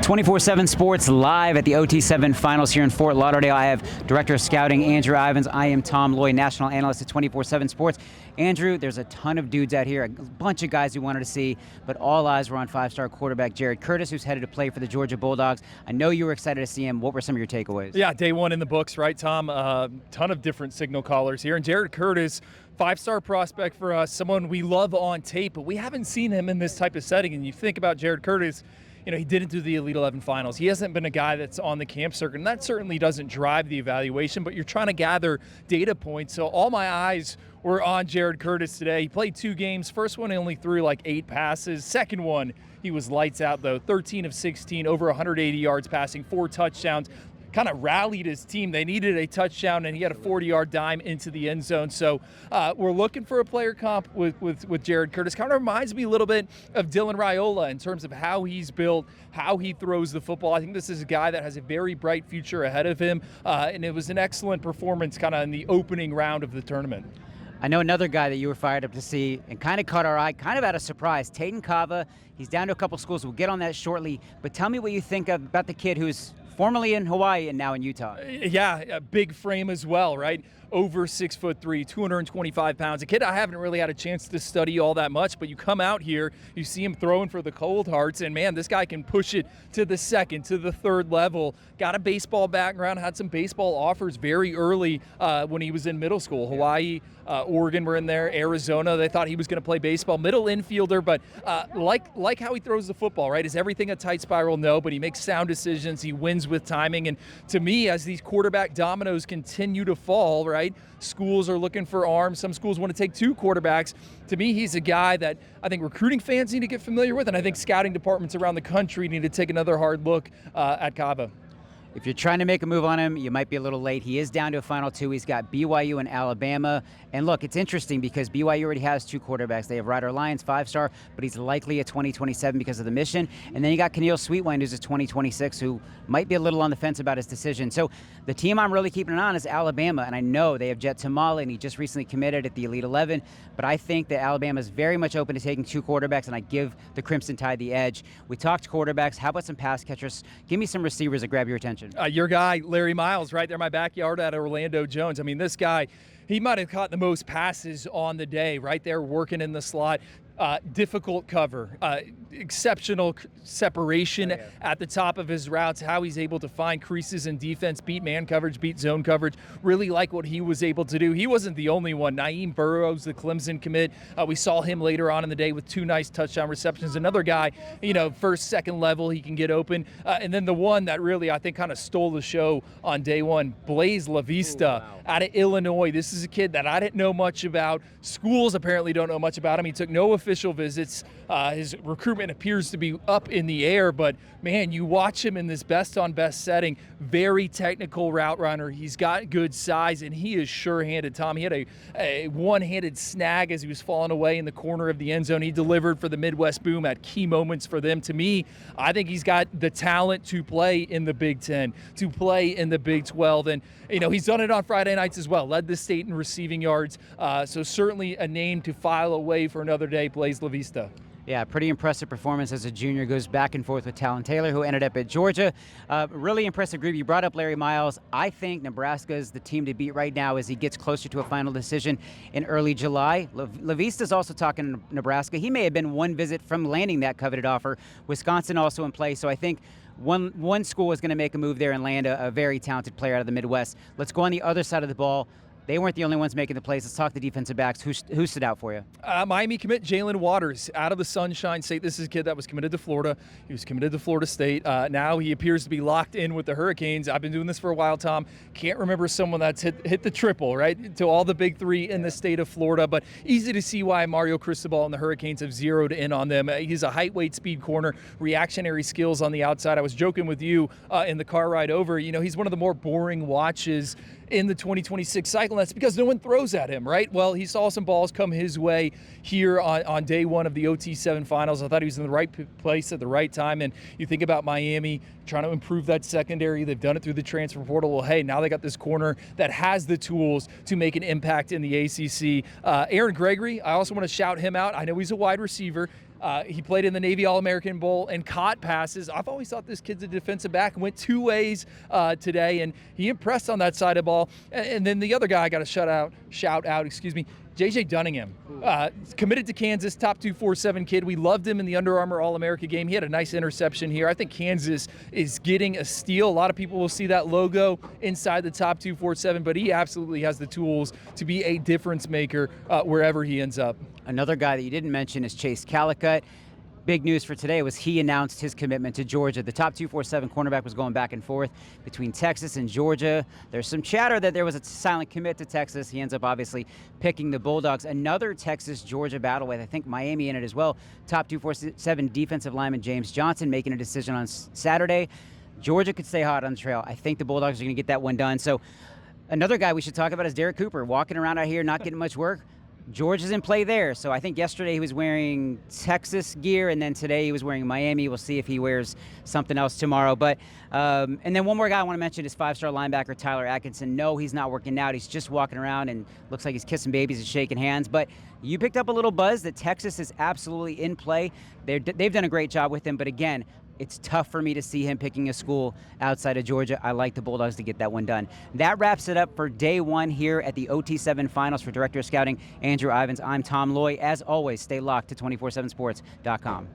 24/7 Sports live at the OT7 Finals here in Fort Lauderdale. I have Director of Scouting Andrew Ivins. I am Tom Lloyd, National Analyst at 24/7 Sports. Andrew, there's a ton of dudes out here, a bunch of guys we wanted to see, but all eyes were on five-star quarterback Jared Curtis, who's headed to play for the Georgia Bulldogs. I know you were excited to see him. What were some of your takeaways? Yeah, day one in the books, right, Tom? Ton of different signal callers here. And Jared Curtis, five-star prospect for us, someone we love on tape, but we haven't seen him in this type of setting. And you think about Jared Curtis, you know, he didn't do the Elite 11 finals. He hasn't been a guy that's on the camp circuit, and that certainly doesn't drive the evaluation, but you're trying to gather data points. So all my eyes were on Jared Curtis today. He played 2 games. First one, he only threw like 8 passes. Second one, he was lights out, though. 13 of 16, over 180 yards passing, 4 touchdowns. Kind of rallied his team. They needed a touchdown, and he had a 40-yard dime into the end zone. So we're looking for a player comp with Jared Curtis. Kind of reminds me a little bit of Dylan Raiola in terms of how he's built, how he throws the football. I think this is a guy that has a very bright future ahead of him, and it was an excellent performance kind of in the opening round of the tournament. I know another guy that you were fired up to see and kind of caught our eye, kind of out of surprise, Taten Cava. He's down to a couple schools. We'll get on that shortly. But tell me what you think about the kid who's formerly in Hawaii and now in Utah. Yeah, a big frame as well, right? Over 6'3", 225 pounds. A kid I haven't really had a chance to study all that much, but you come out here, you see him throwing for the Cold Hearts, and man, this guy can push it to the second, to the third level. Got a baseball background, had some baseball offers very early when he was in middle school. Hawaii, Oregon were in there, Arizona. They thought he was going to play baseball. Middle infielder, but like how he throws the football, right? Is everything a tight spiral? No, but he makes sound decisions. He wins with timing. And to me, as these quarterback dominoes continue to fall, right? Schools are looking for arms. Some schools want to take 2 quarterbacks. To me, he's a guy that I think recruiting fans need to get familiar with, and I think scouting departments around the country need to take another hard look at Cava. If you're trying to make a move on him, you might be a little late. He is down to a final 2. He's got BYU and Alabama. And look, it's interesting because BYU already has 2 quarterbacks. They have Ryder Lyons, 5-star, but he's likely a 2027 because of the mission. And then you got Keneal Sweetwind, who's a 2026, who might be a little on the fence about his decision. So the team I'm really keeping an eye on is Alabama. And I know they have Jet Tamale, and he just recently committed at the Elite 11. But I think that Alabama is very much open to taking 2 quarterbacks, and I give the Crimson Tide the edge. We talked quarterbacks. How about some pass catchers? Give me some receivers that grab your attention. Your guy, Larry Miles, right there in my backyard at Orlando Jones. I mean, this guy, he might have caught the most passes on the day, right there working in the slot. Difficult cover, exceptional separation at the top of his routes, how he's able to find creases in defense, beat man coverage, beat zone coverage. Really like what he was able to do. He wasn't the only one. Naeem Burrows, the Clemson commit, we saw him later on in the day with 2 nice touchdown receptions. Another guy, you know, first, second level, he can get open. And then the one that really, I think, kind of stole the show on day one, Blaze LaVista out of Illinois. This is a kid that I didn't know much about. Schools apparently don't know much about him. He took no official visits. His recruitment appears to be up in the air, but man, you watch him in this best on best setting, very technical route runner. He's got good size, and he is sure-handed, Tom. He had a one-handed snag as he was falling away in the corner of the end zone. He delivered for the Midwest Boom at key moments for them. To me, I think he's got the talent to play in the Big Ten, to play in the Big 12, and you know, he's done it on Friday nights as well, led the state in receiving yards, so certainly a name to file away for another day, Blaze LaVista. Yeah, pretty impressive performance as a junior. Goes back and forth with Talon Taylor, who ended up at Georgia. Really impressive group. You brought up Larry Miles. I think Nebraska is the team to beat right now as he gets closer to a final decision in early July. LaVista's also talking to Nebraska. He may have been one visit from landing that coveted offer. Wisconsin also in play. So I think one school is going to make a move there and land a very talented player out of the Midwest. Let's go on the other side of the ball. They weren't the only ones making the plays. Let's talk the defensive backs. Who stood out for you? Miami commit Jalen Waters out of the Sunshine State. This is a kid that was committed to Florida. He was committed to Florida State. Now he appears to be locked in with the Hurricanes. I've been doing this for a while, Tom. Can't remember someone that's hit the triple, right, to all the big 3 in the state of Florida. But easy to see why Mario Cristobal and the Hurricanes have zeroed in on them. He's a height, weight, speed corner, reactionary skills on the outside. I was joking with you in the car ride over. You know, he's one of the more boring watches in the 2026 cycle, and that's because no one throws at him, right? Well, he saw some balls come his way here on day 1 of the OT7 Finals. I thought he was in the right place at the right time, and you think about Miami trying to improve that secondary. They've done it through the transfer portal. Well, hey, now they got this corner that has the tools to make an impact in the ACC. Aaron Gregory, I also want to shout him out. I know he's a wide receiver. He played in the Navy All-American Bowl and caught passes. I've always thought this kid's a defensive back. Went 2 ways today, and he impressed on that side of the ball. And then the other guy I got to shout out, J.J. Dunningham, committed to Kansas, top 247 kid. We loved him in the Under Armour All-America game. He had a nice interception here. I think Kansas is getting a steal. A lot of people will see that logo inside the top 247, but he absolutely has the tools to be a difference maker wherever he ends up. Another guy that you didn't mention is Chase Calicut. Big news for today was he announced his commitment to Georgia. The top 247 cornerback was going back and forth between Texas and Georgia. There's some chatter that there was a silent commit to Texas. He ends up obviously picking the Bulldogs. Another Texas-Georgia battle with, I think, Miami in it as well. Top 247 defensive lineman James Johnson making a decision on Saturday. Georgia could stay hot on the trail. I think the Bulldogs are going to get that one done. So another guy we should talk about is Derek Cooper, walking around out here not getting much work. Georgia's in play there. So I think yesterday he was wearing Texas gear, and then today he was wearing Miami. We'll see if he wears something else tomorrow. But and then one more guy I want to mention is 5-star linebacker Tyler Atkinson. No, he's not working out. He's just walking around and looks like he's kissing babies and shaking hands. But you picked up a little buzz that Texas is absolutely in play. They've done a great job with him. But again, it's tough for me to see him picking a school outside of Georgia. I like the Bulldogs to get that one done. That wraps it up for day one here at the OT7 Finals. For Director of Scouting Andrew Ivins, I'm Tom Loy. As always, stay locked to 247sports.com.